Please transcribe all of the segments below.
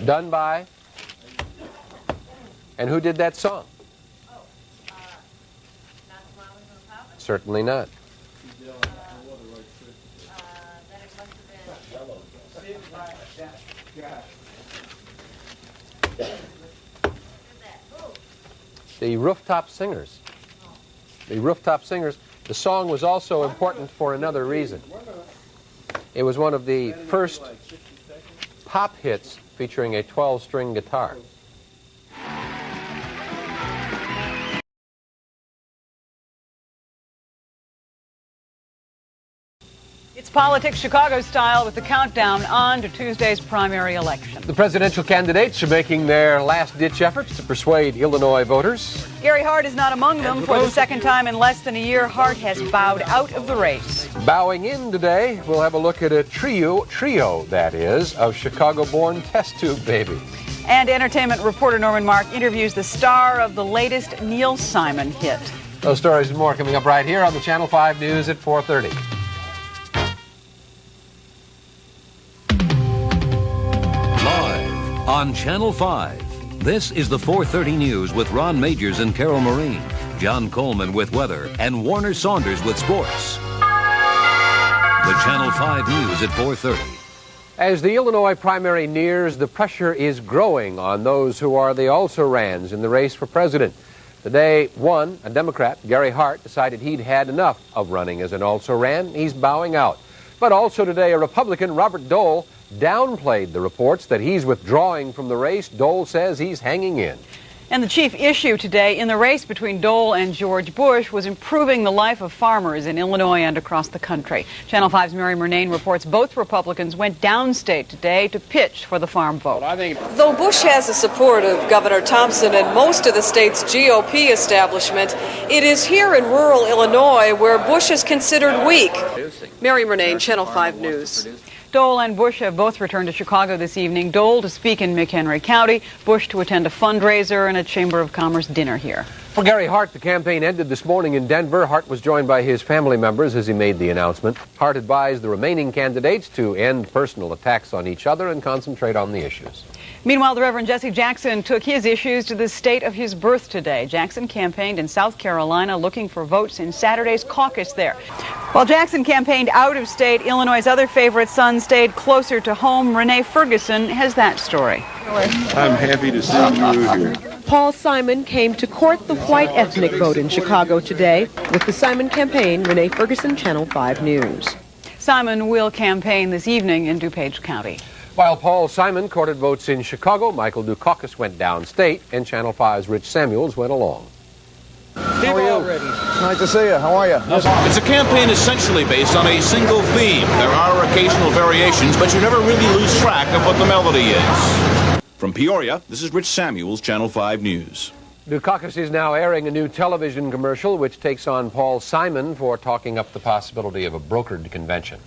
Done by? And who did that song? Certainly not. The Rooftop Singers. The Rooftop Singers. The song was also important for another reason. It was one of the first pop hits featuring a 12-string guitar. It's Politics Chicago style with the countdown on to Tuesday's primary election. The presidential candidates are making their last-ditch efforts to persuade Illinois voters. Gary Hart is not among them. For the second time in less than a year, Hart has bowed out of the race. Bowing in today, we'll have a look at a trio that is, of Chicago-born test tube babies. And entertainment reporter Norman Mark interviews the star of the latest Neil Simon hit. Those stories and more coming up right here on the Channel 5 News at 4:30. On Channel 5, this is the 4:30 News with Ron Majors and Carol Marine, John Coleman with weather, and Warner Saunders with sports. The Channel 5 News at 4:30. As the Illinois primary nears, the pressure is growing on those who are the also-rans in the race for president. Today, one, a Democrat, Gary Hart, decided he'd had enough of running as an also-ran. He's bowing out. But also today, a Republican, Robert Dole, downplayed the reports that he's withdrawing from the race. Dole says he's hanging in. And the chief issue today in the race between Dole and George Bush was improving the life of farmers in Illinois and across the country. Channel 5's Mary Murnane reports both Republicans went downstate today to pitch for the farm vote. Though Bush has the support of Governor Thompson and most of the state's GOP establishment, it is here in rural Illinois where Bush is considered weak. Mary Murnane, Channel 5 News. Dole and Bush have both returned to Chicago this evening. Dole to speak in McHenry County, Bush to attend a fundraiser and a Chamber of Commerce dinner here. For Gary Hart, the campaign ended this morning in Denver. Hart was joined by his family members as he made the announcement. Hart advised the remaining candidates to end personal attacks on each other and concentrate on the issues. Meanwhile, the Reverend Jesse Jackson took his issues to the state of his birth today. Jackson campaigned in South Carolina looking for votes in Saturday's caucus there. While Jackson campaigned out of state, Illinois' other favorite son stayed closer to home. Renee Ferguson has that story. I'm happy to see you here. Paul Simon came to court the white ethnic vote in Chicago today. With the Simon campaign, Renee Ferguson, Channel 5 News. Simon will campaign this evening in DuPage County. While Paul Simon courted votes in Chicago, Michael Dukakis went downstate, and Channel 5's Rich Samuels went along. How are you? Nice to see you. How are you? It's a campaign essentially based on a single theme. There are occasional variations, but you never really lose track of what the melody is. From Peoria, this is Rich Samuels, Channel 5 News. Dukakis is now airing a new television commercial which takes on Paul Simon for talking up the possibility of a brokered convention.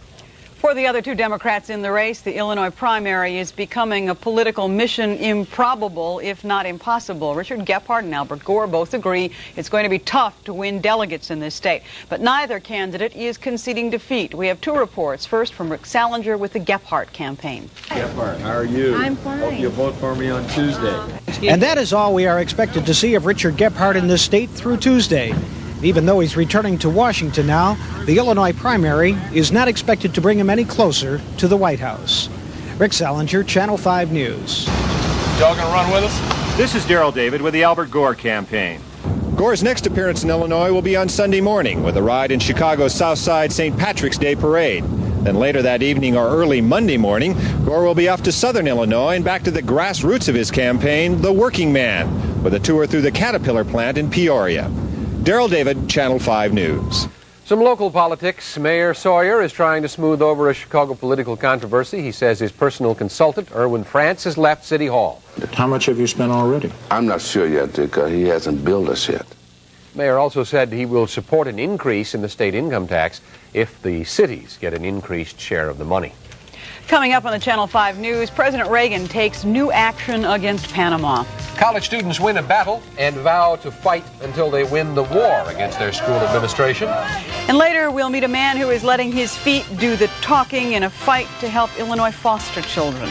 For the other two Democrats in the race, the Illinois primary is becoming a political mission improbable, if not impossible. Richard Gephardt and Albert Gore both agree it's going to be tough to win delegates in this state. But neither candidate is conceding defeat. We have two reports. First from Rick Salinger with the Gephardt campaign. Gephardt, how are you? I'm fine. Hope you'll vote for me on Tuesday. And that is all we are expected to see of Richard Gephardt in this state through Tuesday. Even though he's returning to Washington now, the Illinois primary is not expected to bring him any closer to the White House. Rick Salinger, Channel 5 News. Y'all gonna run with us? This is Darrell David with the Albert Gore campaign. Gore's next appearance in Illinois will be on Sunday morning with a ride in Chicago's Southside St. Patrick's Day Parade. Then later that evening or early Monday morning, Gore will be off to Southern Illinois and back to the grassroots of his campaign, the working man, with a tour through the Caterpillar plant in Peoria. Darrell David, Channel 5 News. Some local politics. Mayor Sawyer is trying to smooth over a Chicago political controversy. He says his personal consultant, Erwin France, has left City Hall. How much have you spent already? I'm not sure yet, Dick. He hasn't billed us yet. Mayor also said he will support an increase in the state income tax if the cities get an increased share of the money. Coming up on the Channel 5 News, President Reagan takes new action against Panama. College students win a battle and vow to fight until they win the war against their school administration. And later, we'll meet a man who is letting his feet do the talking in a fight to help Illinois foster children.